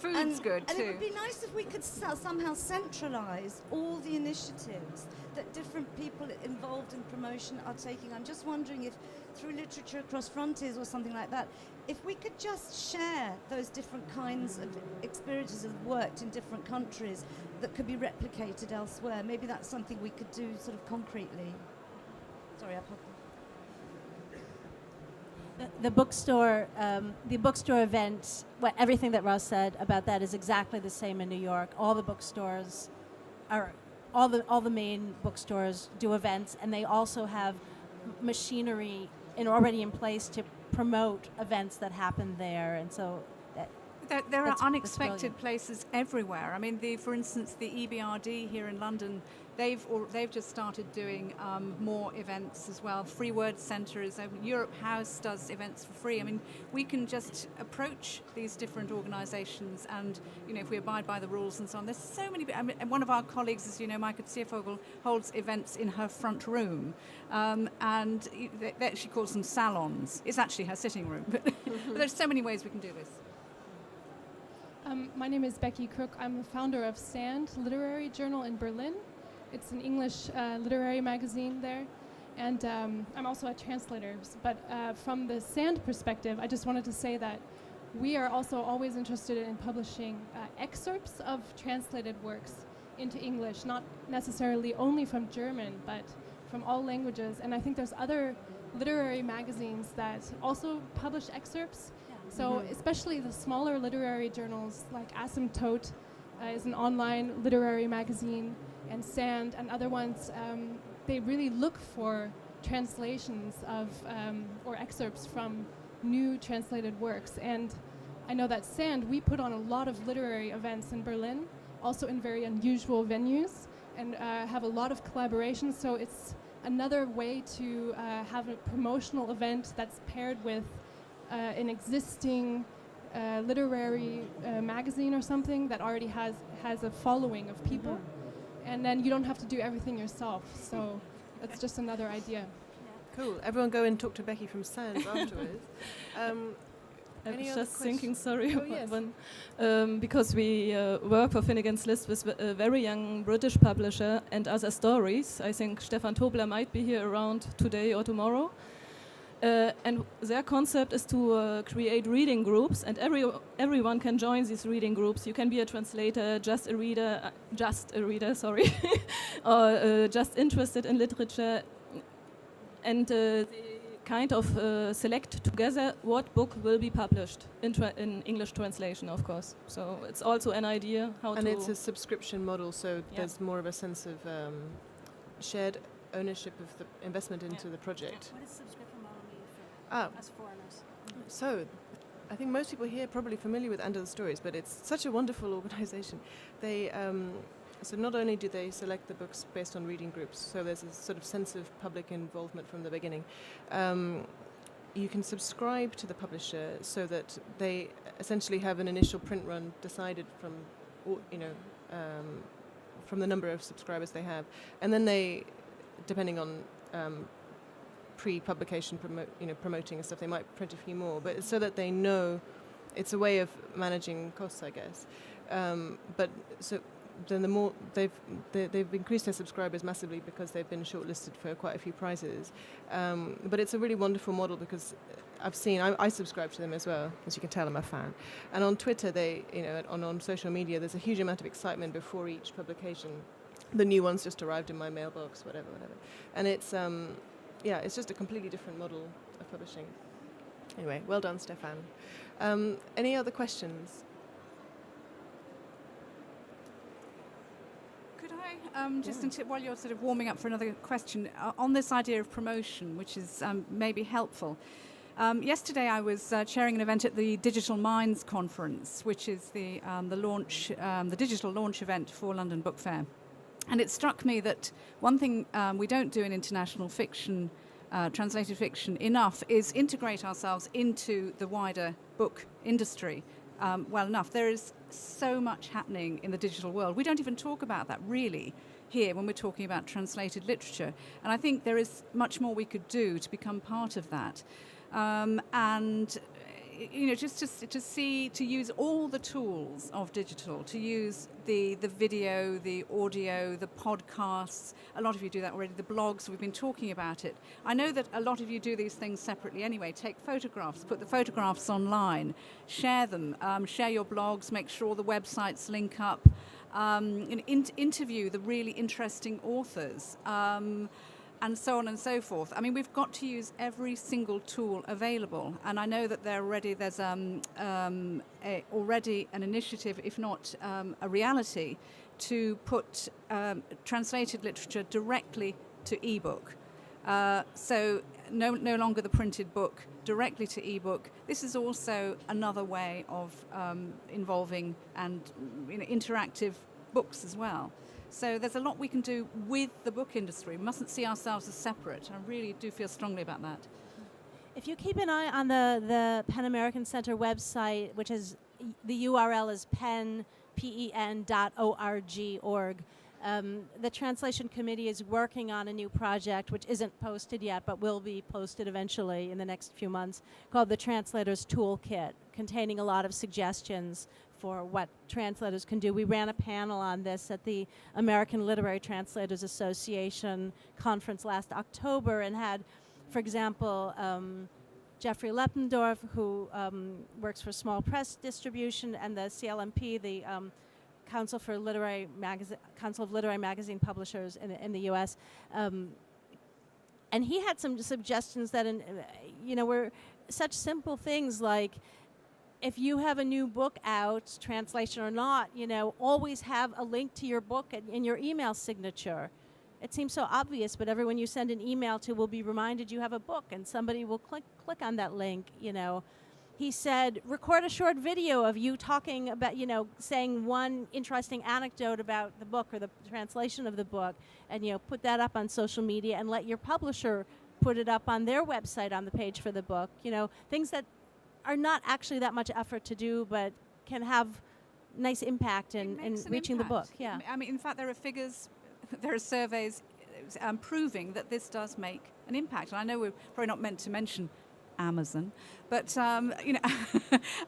Food's good too. And it would be nice if we could somehow centralise all the initiatives that different people involved in promotion are taking. I'm just wondering if through Literature Across Frontiers or something like that, if we could just share those different kinds of experiences that have worked in different countries that could be replicated elsewhere. Maybe that's something we could do sort of concretely. Sorry, I've had... The bookstore event, everything that Ross said about that is exactly the same in New York. All the bookstores all the main bookstores do events, and they also have machinery already in place to promote events that happen there, and so there are unexpected places everywhere. I mean, for instance, the EBRD here in London, they've just started doing more events as well. Free Word Centre is open. Europe House does events for free. I mean, we can just approach these different organisations, and you know, if we abide by the rules and so on. There's so many. I mean, one of our colleagues, as you know, Micah Searfogle, holds events in her front room, and she calls them salons. It's actually her sitting room, but there's so many ways we can do this. My name is Becky Crook. I'm the founder of Sand Literary Journal in Berlin. It's an English literary magazine there. And I'm also a translator. But from the Sand perspective, I just wanted to say that we are also always interested in publishing excerpts of translated works into English, not necessarily only from German, but from all languages. And I think there's other literary magazines that also publish excerpts. So especially the smaller literary journals like Asymptote is an online literary magazine, and Sand and other ones, they really look for translations of or excerpts from new translated works. And I know that Sand, we put on a lot of literary events in Berlin, also in very unusual venues, and have a lot of collaborations. So it's another way to have a promotional event that's paired with an existing literary magazine or something that already has a following of people, and then you don't have to do everything yourself. So that's just another idea. Cool. Everyone go and talk to Becky from Sand afterwards. I was just thinking, yes. because we work for Finnegans List with a very young British publisher and other stories. I think Stefan Tobler might be here around today or tomorrow. And their concept is to create reading groups, and everyone can join these reading groups. You can be a translator, just a reader, or just interested in literature, and they kind of select together what book will be published in English translation, of course. So it's also an idea how to... And it's a subscription model, so there's more of a sense of shared ownership of the investment into the project. What does subscription model mean for us foreigners? So, I think most people here are probably familiar with Under the Stories, but it's such a wonderful organization. They, so not only do they select the books based on reading groups, so there's a sort of sense of public involvement from the beginning. You can subscribe to the publisher so that they essentially have an initial print run decided from, from the number of subscribers they have, and then they, depending on pre-publication promoting and stuff, they might print a few more, but it's so that they know. It's a way of managing costs, I guess. But so then the more they've increased their subscribers massively because they've been shortlisted for quite a few prizes. But it's a really wonderful model because I've seen I subscribe to them as well, as you can tell I'm a fan. And on Twitter, they on social media, there's a huge amount of excitement before each publication. The new ones just arrived in my mailbox, whatever. And it's it's just a completely different model of publishing. Anyway, well done, Stefan. Any other questions? Could I, while you're sort of warming up for another question, on this idea of promotion, which is maybe helpful. Yesterday I was chairing an event at the Digital Minds Conference, which is the digital launch event for London Book Fair. And it struck me that one thing we don't do in international fiction, translated fiction, enough is integrate ourselves into the wider book industry well enough. There is so much happening in the digital world. We don't even talk about that really here when we're talking about translated literature. And I think there is much more we could do to become part of that. And just to use all the tools of digital, to use the video, the audio, the podcasts. A lot of you do that already. The blogs, we've been talking about it. I know that a lot of you do these things separately anyway. Take photographs, put the photographs online, share them, share your blogs, make sure the websites link up, interview the really interesting authors. And so on and so forth. I mean, we've got to use every single tool available. And I know that there's already an initiative, if not a reality, to put translated literature directly to ebook. So no longer the printed book, directly to ebook. This is also another way of involving and interactive books as well. So there's a lot we can do with the book industry. We mustn't see ourselves as separate. I really do feel strongly about that. If you keep an eye on the PEN American Center website, which is, the URL is pen.org. The Translation Committee is working on a new project, which isn't posted yet, but will be posted eventually in the next few months, called the Translators Toolkit, containing a lot of suggestions for what translators can do. We ran a panel on this at the American Literary Translators Association conference last October and had, for example, Jeffrey Leppendorf, who works for Small Press Distribution, and the CLMP, the Council of Literary Magazine Publishers in the U.S. And he had some suggestions that, were such simple things like, if you have a new book out, translation or not, always have a link to your book in your email signature. It seems so obvious, but everyone you send an email to will be reminded you have a book, and somebody will click on that link, He said, record a short video of you talking about, saying one interesting anecdote about the book or the translation of the book, and, put that up on social media and let your publisher put it up on their website on the page for the book. Things that are not actually that much effort to do, but can have nice impact in reaching the book. Yeah. I mean, in fact, there are figures, there are surveys proving that this does make an impact. And I know we're probably not meant to mention Amazon, but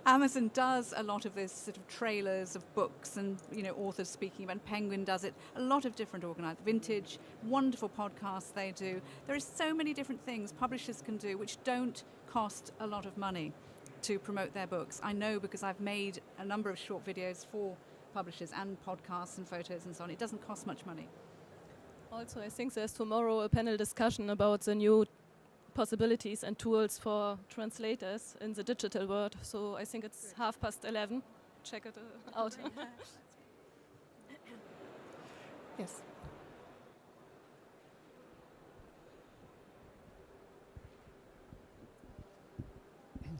Amazon does a lot of this sort of trailers of books and authors speaking about. Penguin does it. A lot of different organized Vintage, wonderful podcasts they do. There are so many different things publishers can do which don't cost a lot of money to promote their books. I know because I've made a number of short videos for publishers and podcasts and photos and so on. It doesn't cost much money. Also, I think there's tomorrow a panel discussion about the new possibilities and tools for translators in the digital world. So I think it's 11:30. Check it out. Yes.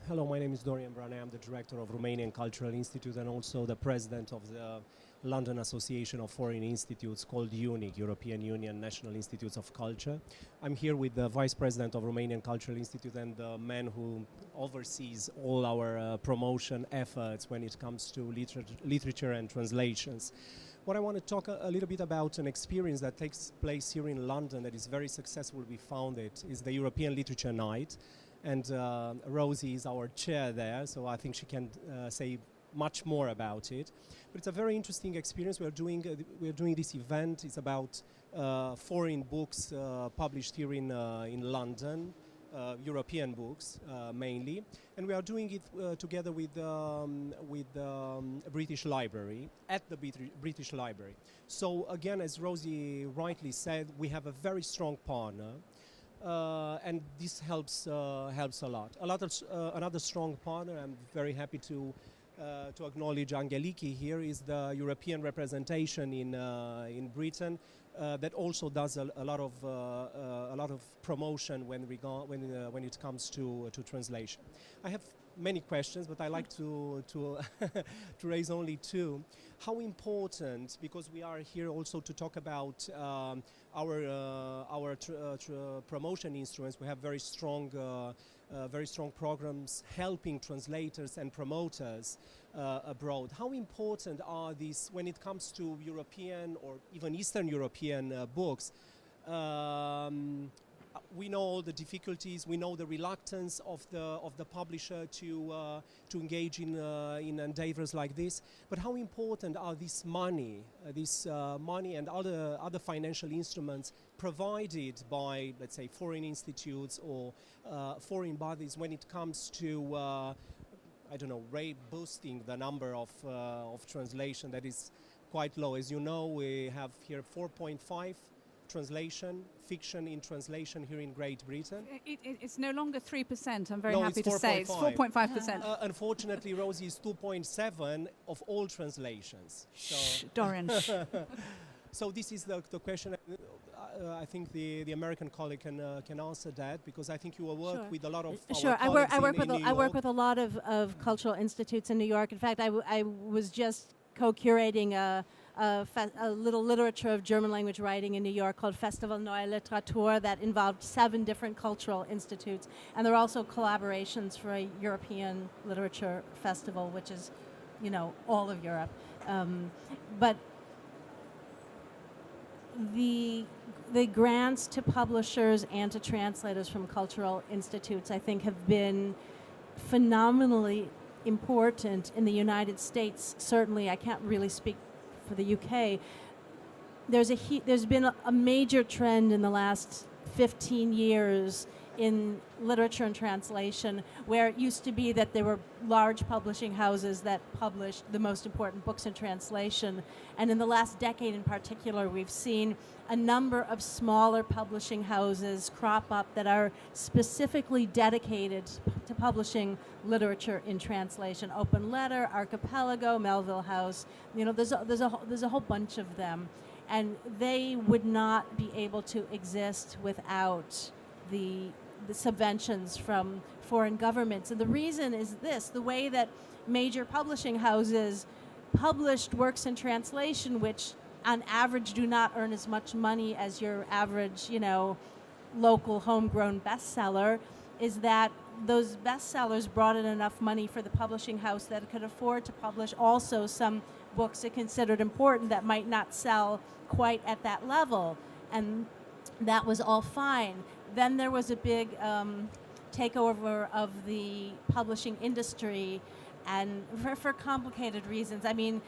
Hello, my name is Dorian. I'm the director of Romanian Cultural Institute and also the president of the London Association of Foreign Institutes called UNIC, European Union National Institutes of Culture. I'm here with the Vice President of Romanian Cultural Institute and the man who oversees all our promotion efforts when it comes to literature and translations. What I want to talk a little bit about an experience that takes place here in London that is very successful. We found it is the European Literature Night, and Rosie is our chair there, so I think she can say much more about it. But it's a very interesting experience. We're doing this event. It's about foreign books published here in London. European books mainly, and we are doing it together with British Library, at the British Library. So again, as Rosie rightly said, we have a very strong partner, and this helps a lot. Another strong partner, I'm very happy to acknowledge Angeliki here, is the European representation in Britain. That also does a lot of promotion when it comes to translation. I have many questions, but I like to to raise only two. How important, because we are here also to talk about our promotion instruments. We have very strong programs helping translators and promoters abroad. How important are these when it comes to European or even Eastern European books? We know all the difficulties. We know the reluctance of the publisher to engage in endeavors like this. But how important are this money and other financial instruments provided by, let's say, foreign institutes or foreign bodies when it comes to I don't know, boosting the number of translation that is quite low. As you know, we have here 4.5 fiction in translation here in Great Britain. It's no longer 3%, I'm very happy to say. It's 4.5%. Unfortunately, Rosie, is 2.7 of all translations. Shh, Dorian. So this is the question. I think the American colleague can answer that, because I think you will work with a lot of Sure, our colleagues I work in with a lot of cultural institutes in New York. In fact, I was just co-curating a little literature of German language writing in New York called Festival Neue Literatur that involved 7 different cultural institutes. And there are also collaborations for a European literature festival, which is, all of Europe. But the grants to publishers and to translators from cultural institutes, I think, have been phenomenally important in the United States. Certainly, I can't really speak for the UK. There's been a major trend in the last 15 years in literature and translation, where it used to be that there were large publishing houses that published the most important books in translation. And in the last decade in particular, we've seen a number of smaller publishing houses crop up that are specifically dedicated to publishing literature in translation. Open Letter, Archipelago, Melville House, there's a whole bunch of them. And they would not be able to exist without the subventions from foreign governments. And the reason is this: the way that major publishing houses published works in translation, which on average do not earn as much money as your average, local homegrown bestseller, is that those bestsellers brought in enough money for the publishing house that it could afford to publish also some books it considered important that might not sell quite at that level. And that was all fine. Then there was a big takeover of the publishing industry, and for complicated reasons. I mean,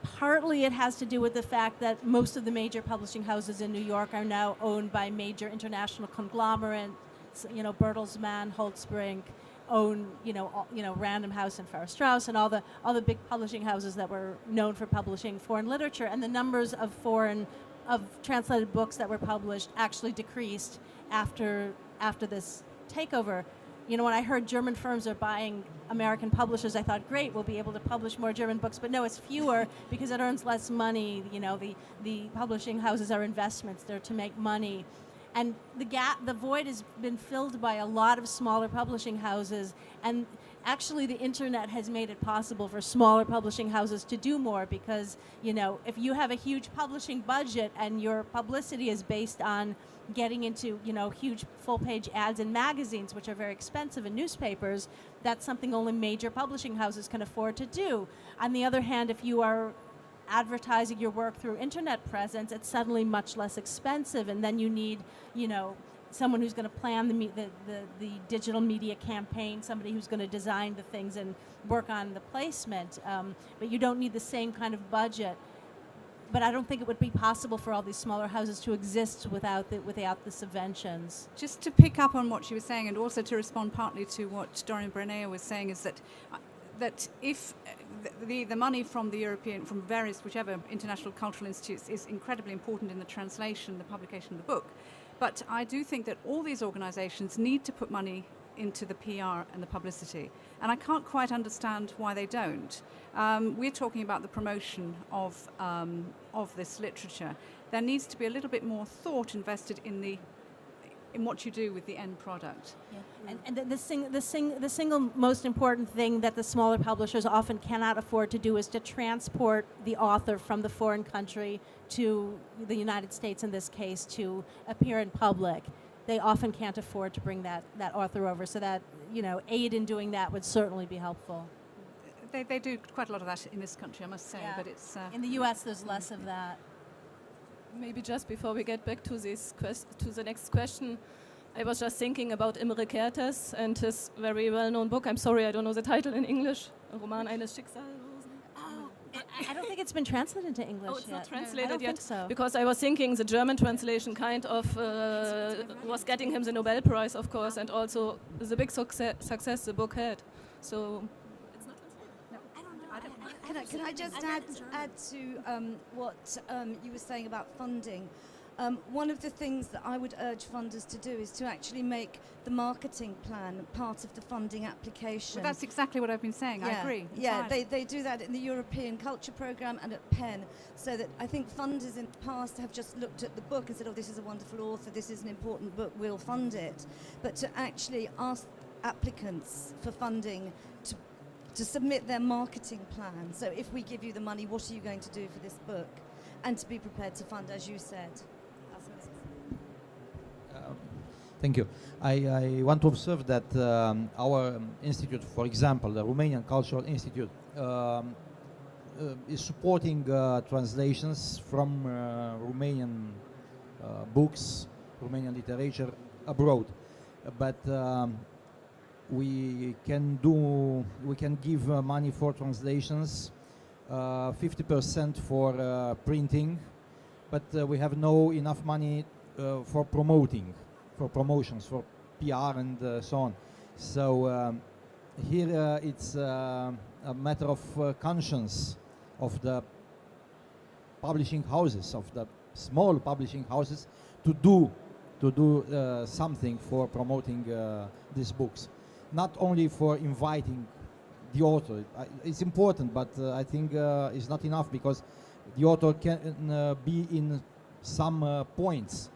partly it has to do with the fact that most of the major publishing houses in New York are now owned by major international conglomerates. Bertelsmann, Holtzbrink own, Random House and Farrar Straus, and all the big publishing houses that were known for publishing foreign literature. And the numbers of translated books that were published actually decreased after this takeover. When I heard German firms are buying American publishers, I thought, great, we'll be able to publish more German books. But no, it's fewer because it earns less money. The publishing houses are investments. They're to make money. And the void has been filled by a lot of smaller publishing houses, and actually the internet has made it possible for smaller publishing houses to do more, because, you know, if you have a huge publishing budget and your publicity is based on getting into, you know, huge full-page ads in magazines, which are very expensive, in newspapers, that's something only major publishing houses can afford to do. On the other hand, if you are advertising your work through internet presence, it's suddenly much less expensive, and then you need, you know, someone who's going to plan the digital media campaign, somebody who's going to design the things and work on the placement, but you don't need the same kind of budget. But I don't think it would be possible for all these smaller houses to exist without the subventions. Just to pick up on what she was saying, and also to respond partly to what Dorian was saying, is that if the money from the European, from various, whichever international cultural institutes, is incredibly important in the translation, the publication of the book, but I do think that all these organisations need to put money into the PR and the publicity, and I can't quite understand why they don't. We're talking about the promotion of this literature. There needs to be a little bit more thought invested in what you do with the end product. Yeah. And the single most important thing that the smaller publishers often cannot afford to do is to transport the author from the foreign country to the United States, in this case, to appear in public. They often can't afford to bring that author over, so that, you know, aid in doing that would certainly be helpful. They do quite a lot of that in this country, I must say, Yeah. but it's... in the US, there's less of that. Maybe just before we get back to the next question, I was just thinking about Imre Kertész and his very well-known book. I'm sorry, I don't know the title in English. Roman eines Schicksalslosen. Oh, I don't think it's been translated into English Oh, it's yet. not translated I don't yet. think so. Because I was thinking the German translation kind of was getting him the Nobel Prize, of course, and also the big success the book had. So it's not translated. Can I just add to what you were saying about funding? One of the things that I would urge funders to do is to actually make the marketing plan part of the funding application. Well, that's exactly what I've been saying. I agree. Yeah, they do that in the European Culture Programme and at Penn, so that I think funders in the past have just looked at the book and said, oh, this is a wonderful author, this is an important book, we'll fund it. But to actually ask applicants for funding to submit their marketing plan. So if we give you the money, what are you going to do for this book? And to be prepared to fund, as you said. Thank you. I want to observe that our institute, for example, the Romanian Cultural Institute, is supporting translations from Romanian books, Romanian literature abroad. But we can give money for translations, 50% for printing, but we have no enough money for promoting. For promotions, for PR and so on. So here it's a matter of conscience of the publishing houses, of the small publishing houses, to do something for promoting these books. Not only for inviting the author. It's important, but I think it's not enough, because the author can be in some points.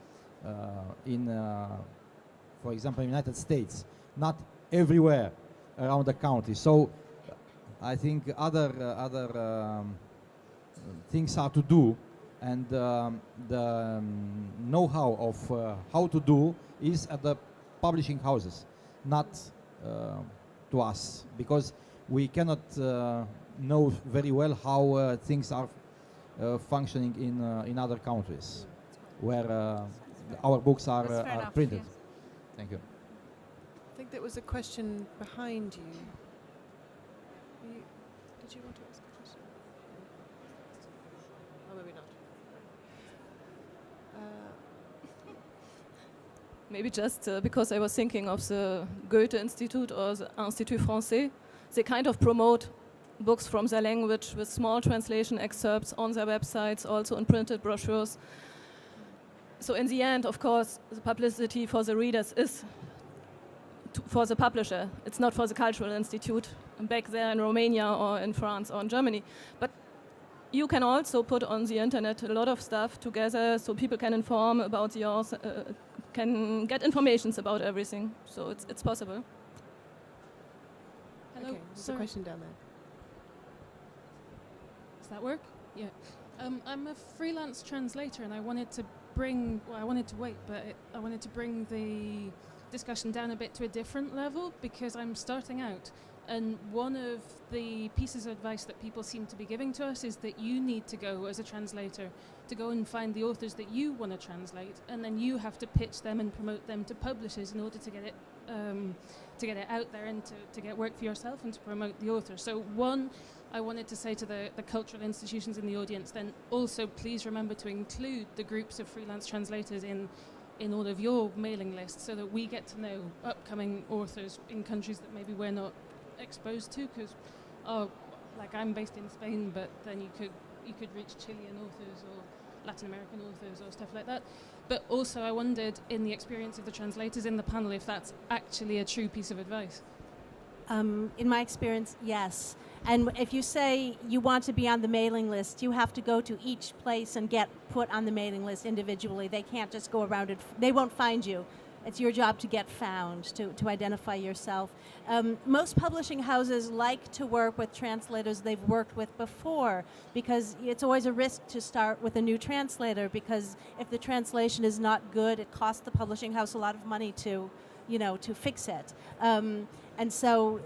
For example, in the United States, not everywhere around the country. So I think other things are to do, and the know-how of how to do is at the publishing houses, not to us, because we cannot know very well how things are functioning in other countries, where our books are printed. Yes. Thank you. I think there was a question behind you. Did you want to ask a question? Oh, maybe not. Maybe just because I was thinking of the Goethe Institute or the Institut Français. They kind of promote books from their language with small translation excerpts on their websites, also in printed brochures. So in the end, of course, the publicity for the readers is for the publisher. It's not for the cultural institute back there in Romania or in France or in Germany. But you can also put on the internet a lot of stuff together so people can inform about the author, can get informations about everything. So it's possible. Hello. Okay, there's a Sorry. question down there. Does that work? Yeah. I'm a freelance translator, and I wanted to bring. Well, I wanted to wait, but I wanted to bring the discussion down a bit to a different level because I'm starting out. And one of the pieces of advice that people seem to be giving to us is that you need to go as a translator to go and find the authors that you want to translate, and then you have to pitch them and promote them to publishers in order to get it out there and to get work for yourself and to promote the author. So one, I wanted to say to the cultural institutions in the audience, then also please remember to include the groups of freelance translators in all of your mailing lists so that we get to know upcoming authors in countries that maybe we're not exposed to, because like I'm based in Spain, but then you could reach Chilean authors or Latin American authors or stuff like that. But also I wondered, in the experience of the translators in the panel, if that's actually a true piece of advice. In my experience, yes. And if you say you want to be on the mailing list, you have to go to each place and get put on the mailing list individually. They can't just go around it. They won't find you. It's your job to get found, to identify yourself. Most publishing houses like to work with translators they've worked with before, because it's always a risk to start with a new translator, because if the translation is not good, it costs the publishing house a lot of money to fix it. And so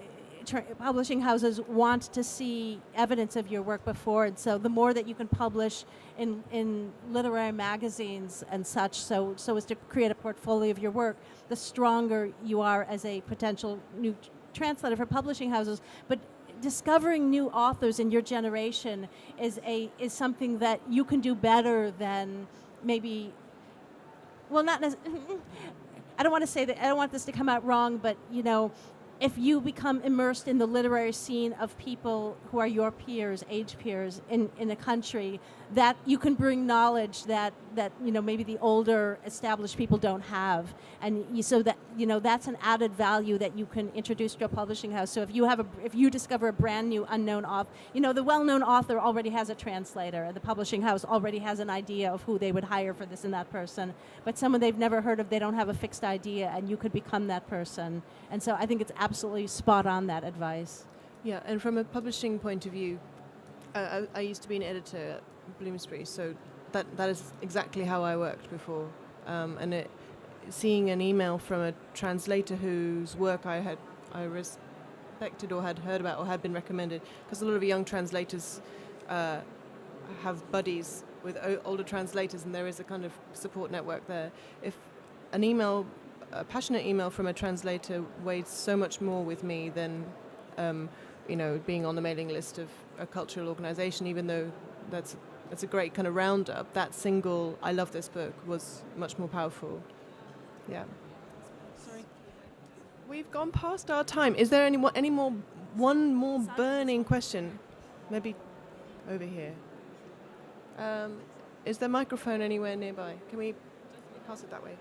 publishing houses want to see evidence of your work before, and so the more that you can publish in literary magazines and such, so as to create a portfolio of your work, the stronger you are as a potential new translator for publishing houses. But discovering new authors in your generation is something that you can do better than maybe. Well, not necessarily. I don't want to say that. I don't want this to come out wrong, but if you become immersed in the literary scene of people who are your peers, age peers in a country, that you can bring knowledge that maybe the older established people don't have, and so that that's an added value that you can introduce to a publishing house. So if you discover a brand new unknown author, the well-known author already has a translator, and the publishing house already has an idea of who they would hire for this and that person. But someone they've never heard of, they don't have a fixed idea, and you could become that person. And so I think it's absolutely spot on, that advice. Yeah, and from a publishing point of view, I used to be an editor at Bloomsbury, so that is exactly how I worked before. Seeing an email from a translator whose work I respected or had heard about or had been recommended, because a lot of young translators have buddies with older translators, and there is a kind of support network there. If a passionate email from a translator weighs so much more with me than being on the mailing list of a cultural organization, even though that's a great kind of roundup. That single "I love this book" was much more powerful. Yeah. Sorry. We've gone past our time. Is there one more burning question? Maybe over here. Is there a microphone anywhere nearby? Can we pass it that way?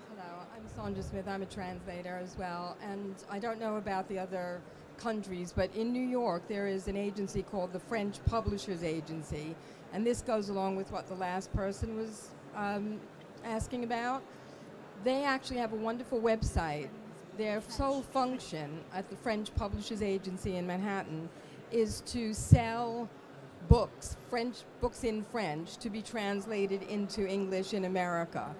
Hello, I'm Sandra Smith. I'm a translator as well, and I don't know about the other countries, but in New York there is an agency called the French Publishers Agency, and this goes along with what the last person was asking about. They actually have a wonderful website. Their sole function at the French Publishers Agency in Manhattan is to sell books in French to be translated into English in America.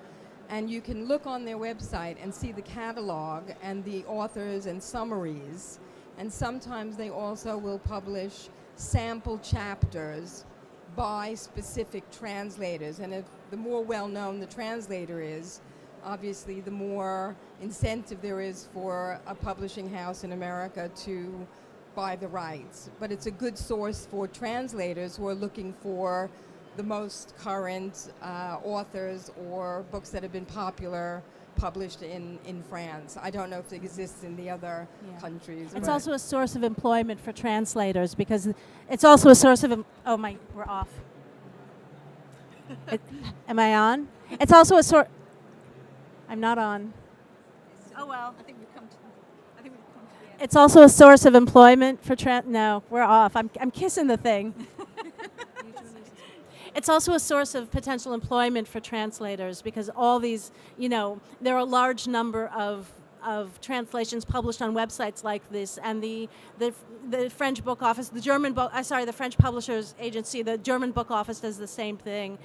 And you can look on their website and see the catalog and the authors and summaries. And sometimes they also will publish sample chapters by specific translators. And if the more well-known the translator is, obviously the more incentive there is for a publishing house in America to buy the rights. But it's a good source for translators who are looking for the most current authors or books that have been popular published in France. I don't know if it exists in the other countries. It's also a source of employment for translators, because it's also a source of we're off. Am I on? It's also a source. I'm not on. Oh well. I think we've come to the end. It's also a source of employment for no, we're off. I'm kissing the thing. It's also a source of potential employment for translators because all these, there are a large number of translations published on websites like this, and the French book office, the French publishers agency, the German book office does the same thing,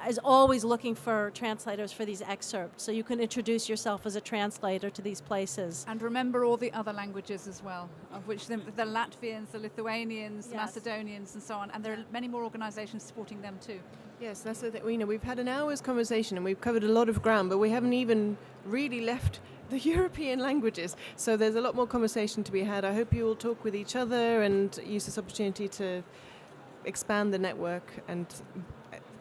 is always looking for translators for these excerpts. So you can introduce yourself as a translator to these places. And remember all the other languages as well, of which the Latvians, the Lithuanians, the Macedonians, and so on. And there are many more organisations supporting them too. Yes, that's the thing. We've had an hour's conversation and we've covered a lot of ground, but we haven't even really left the European languages. So there's a lot more conversation to be had. I hope you will talk with each other and use this opportunity to expand the network and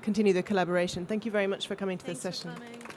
continue the collaboration. Thank you very much for coming to this session. Thanks for coming.